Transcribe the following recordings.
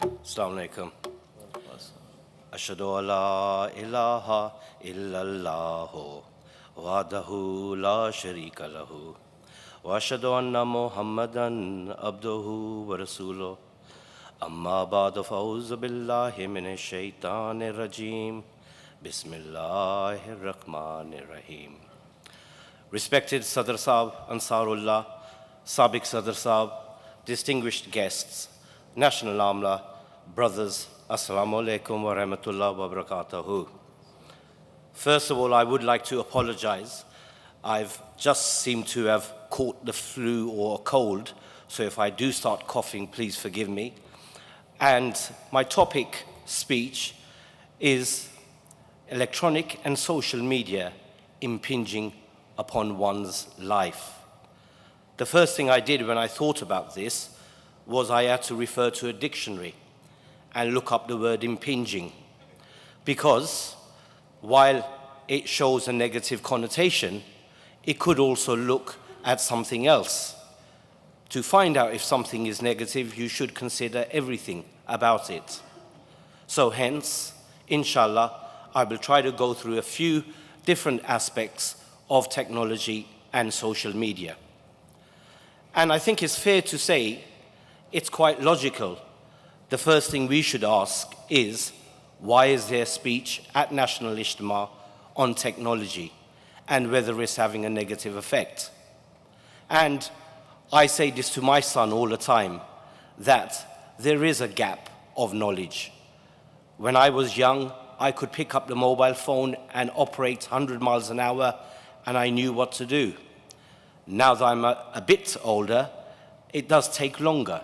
Assalamu alaikum. Ashhadu an la ilaha illallah wahdahu la sharika lahu wa ashhadu anna Muhammadan abduhu wa rasuluh. Amma ba'du fa'auzu billahi minash shaitanir rajeem. Bismillahir Rahmanir Rahim. Respected Sadr Sahab Ansarullah, Sabiq Sadr Sahab, distinguished guests, National Amla, brothers, Assalamu alaikum wa rahmatullah wa barakatuhu. First of all, I would like to apologize. I've just seemed to have caught the flu or a cold, so if I do start coughing, please forgive me. And my topic speech is electronic and social media impinging upon one's life. The first thing I did when I thought about this was I had to refer to a dictionary and look up the word impinging, because while it shows a negative connotation, it could also look at something else. To find out if something is negative, you should consider everything about it. So hence, inshallah, I will try to go through a few different aspects of technology and social media. And I think it's fair to say it's quite logical. The first thing we should ask is, why is there speech at National Ijtema on technology and whether it's having a negative effect? And I say this to my son all the time, that there is a gap of knowledge. When I was young, I could pick up the mobile phone and operate 100 miles an hour, and I knew what to do. Now that I'm a bit older, it does take longer,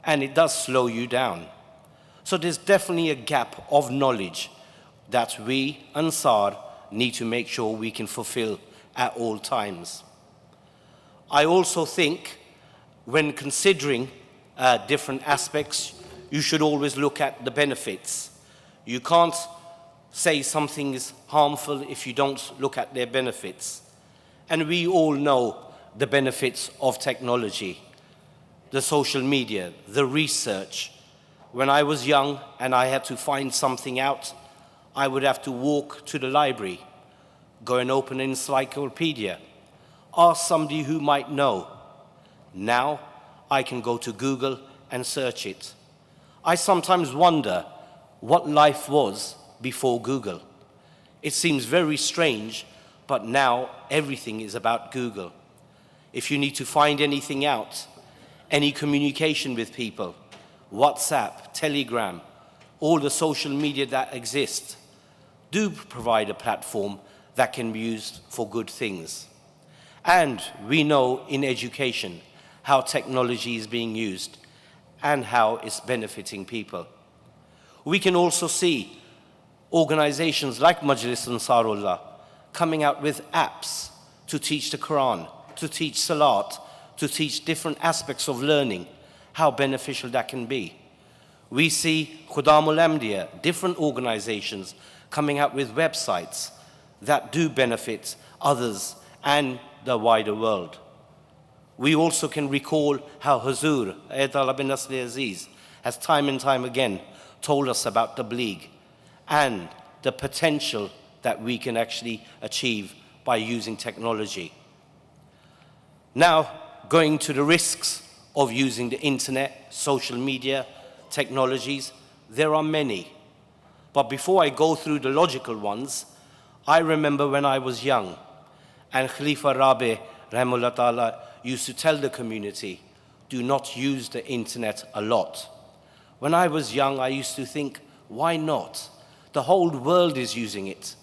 and it does slow you down. So there's definitely a gap of knowledge that we, Ansar, need to make sure we can fulfill at all times. I also think when considering different aspects, you should always look at the benefits. You can't say something is harmful if you don't look at their benefits. And we all know the benefits of technology, the social media, the research. When I was young and I had to find something out, I would have to walk to the library, go and open an encyclopedia, ask somebody who might know. Now I can go to Google and search it. I sometimes wonder what life was before Google. It seems very strange, but now everything is about Google. If you need to find anything out, any communication with people, WhatsApp, Telegram, all the social media that exist, do provide a platform that can be used for good things. And we know in education how technology is being used and how it's benefiting people. We can also see organizations like Majlis Ansarullah coming out with apps to teach the Quran, to teach Salat, to teach different aspects of learning, how beneficial that can be. We see Khudamul Amdiya, different organizations coming out with websites that do benefit others and the wider world. We also can recall how Huzur, Ayatollah bin Nasr Aziz, has time and time again told us about the Tabligh and the potential that we can actually achieve by using technology. Now, going to the risks of using the internet, social media, technologies, there are many. But before I go through the logical ones, I remember when I was young, and Khalifa Rabi, Rehman2, used to tell the community, do not use the internet a lot. When I was young, I used to think, why not? The whole world is using it.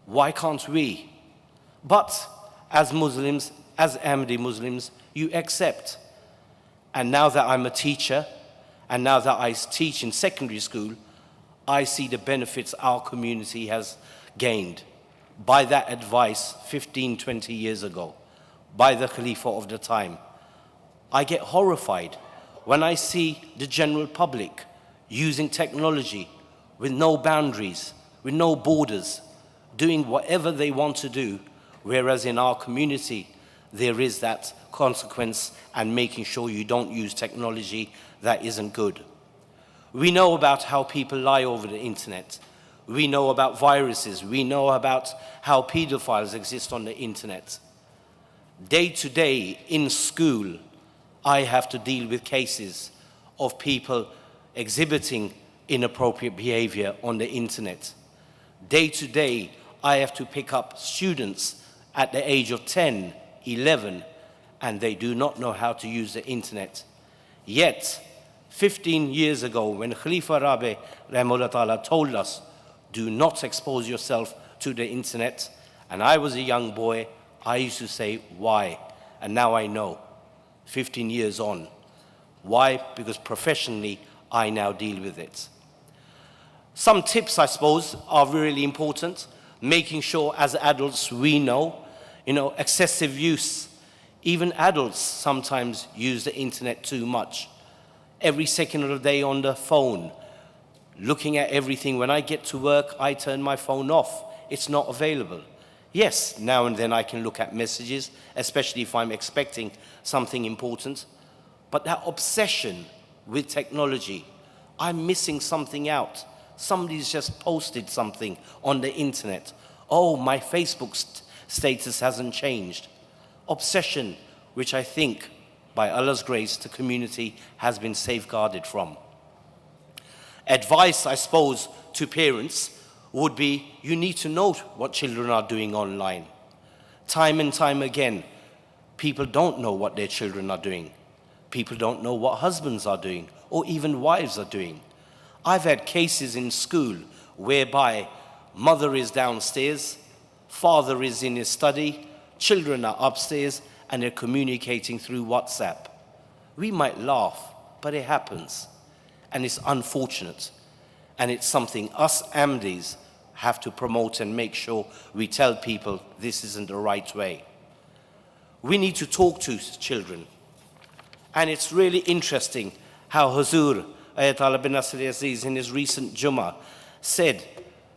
Why can't we? But as Muslims, as Ahmadi Muslims, you accept. And now that I'm a teacher, and now that I teach in secondary school, I see the benefits our community has gained by that advice 15, 20 years ago, by the Khalifa of the time. I get horrified when I see the general public using technology with no boundaries, with no borders, doing whatever they want to do, whereas in our community, there is that consequence and making sure you don't use technology that isn't good. We know about how people lie over the internet. We know about viruses. We know about how pedophiles exist on the internet. Day to day in school, I have to deal with cases of people exhibiting inappropriate behavior on the internet. Day to day, I have to pick up students at the age of 10, 11, and they do not know how to use the internet. Yet, 15 years ago, when Khalifa Rabi Rehman2 told us, do not expose yourself to the internet, and I was a young boy, I used to say, why? And now I know, 15 years on. Why? Because professionally, I now deal with it. Some tips, I suppose, are really important. Making sure as adults we know, excessive use. Even adults sometimes use the internet too much. Every second of the day on the phone, looking at everything. When I get to work, I turn my phone off. It's not available. Yes, now and then I can look at messages, especially if I'm expecting something important. But that obsession with technology, I'm missing something out. Somebody's just posted something on the internet. Oh, my Facebook status hasn't changed. Obsession, which I think, by Allah's grace, the community has been safeguarded from. Advice, I suppose, to parents would be, you need to know what children are doing online. Time and time again, people don't know what their children are doing. People don't know what husbands are doing, or even wives are doing. I've had cases in school whereby mother is downstairs, father is in his study, children are upstairs, and they're communicating through WhatsApp. We might laugh, but it happens. And it's unfortunate. And it's something us AMDIs have to promote and make sure we tell people this isn't the right way. We need to talk to children. And it's really interesting how Hazur Ayatollah bin Nasir Aziz in his recent Jummah said,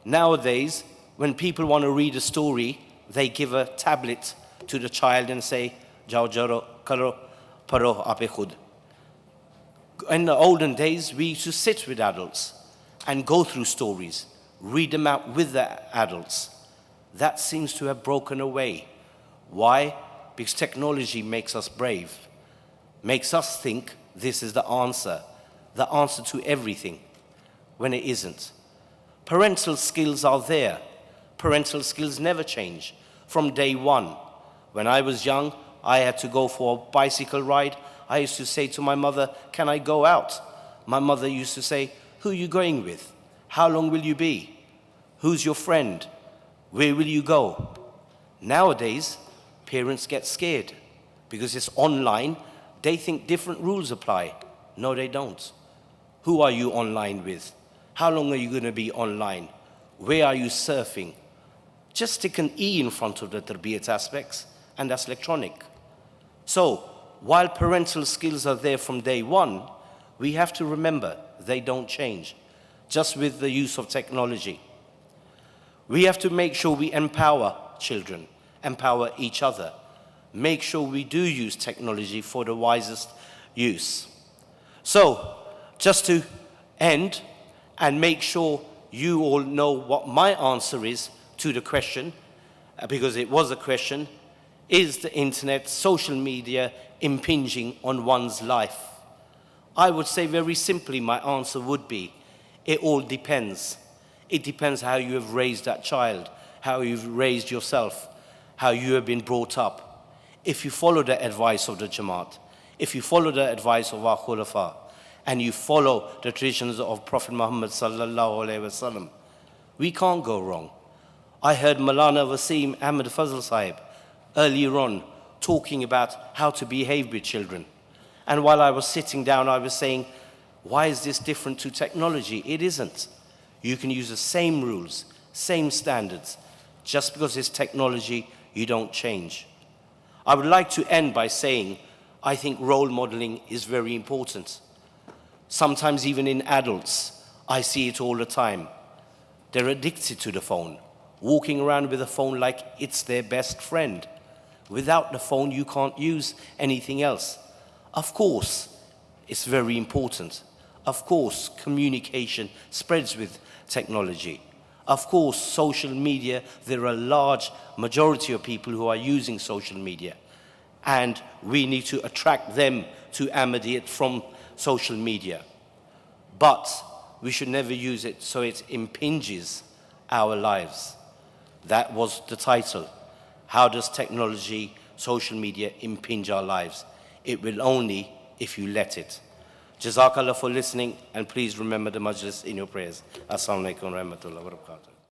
nowadays, when people want to read a story, they give a tablet to the child and say, Jao jaro karo paro ape khud. In the olden days, we used to sit with adults and go through stories, read them out with the adults. That seems to have broken away. Why? Because technology makes us brave, makes us think this is the answer to everything, when it isn't. Parental skills are there. Parental skills never change. From day one, when I was young, I had to go for a bicycle ride. I used to say to my mother, can I go out? My mother used to say, who are you going with? How long will you be? Who's your friend? Where will you go? Nowadays, parents get scared because it's online. They think different rules apply. No, they don't. Who are you online with? How long are you going to be online? Where are you surfing? Just stick an E in front of the tarbiyat aspects, and that's electronic. So, while parental skills are there from day one, we have to remember they don't change, just with the use of technology. We have to make sure we empower children, empower each other, make sure we do use technology for the wisest use. So, just to end and make sure you all know what my answer is to the question, because it was a question, is the internet, social media impinging on one's life? I would say very simply, my answer would be, it all depends. It depends how you have raised that child, how you've raised yourself, how you have been brought up. If you follow the advice of the Jamaat, if you follow the advice of our Khulafa, and you follow the traditions of Prophet Muhammad sallallahu alaihi wasallam, we can't go wrong. I heard Maulana Wasim Ahmed Fazl Sahib earlier on talking about how to behave with children. And while I was sitting down, I was saying, why is this different to technology? It isn't. You can use the same rules, same standards. Just because it's technology, you don't change. I would like to end by saying, I think role modeling is very important. Sometimes even in adults, I see it all the time. They're addicted to the phone, walking around with a phone like it's their best friend. Without the phone, you can't use anything else. Of course, it's very important. Of course, communication spreads with technology. Of course, social media, there are a large majority of people who are using social media. And we need to attract them to Ahmadiyyat from social media. But we should never use it so it impinges our lives. That was the title. How does technology, social media impinge our lives? It will only if you let it. Jazakallah for listening, and please remember the majlis in your prayers. Assalamu alaikum wa rahmatullahi wa barakatuh.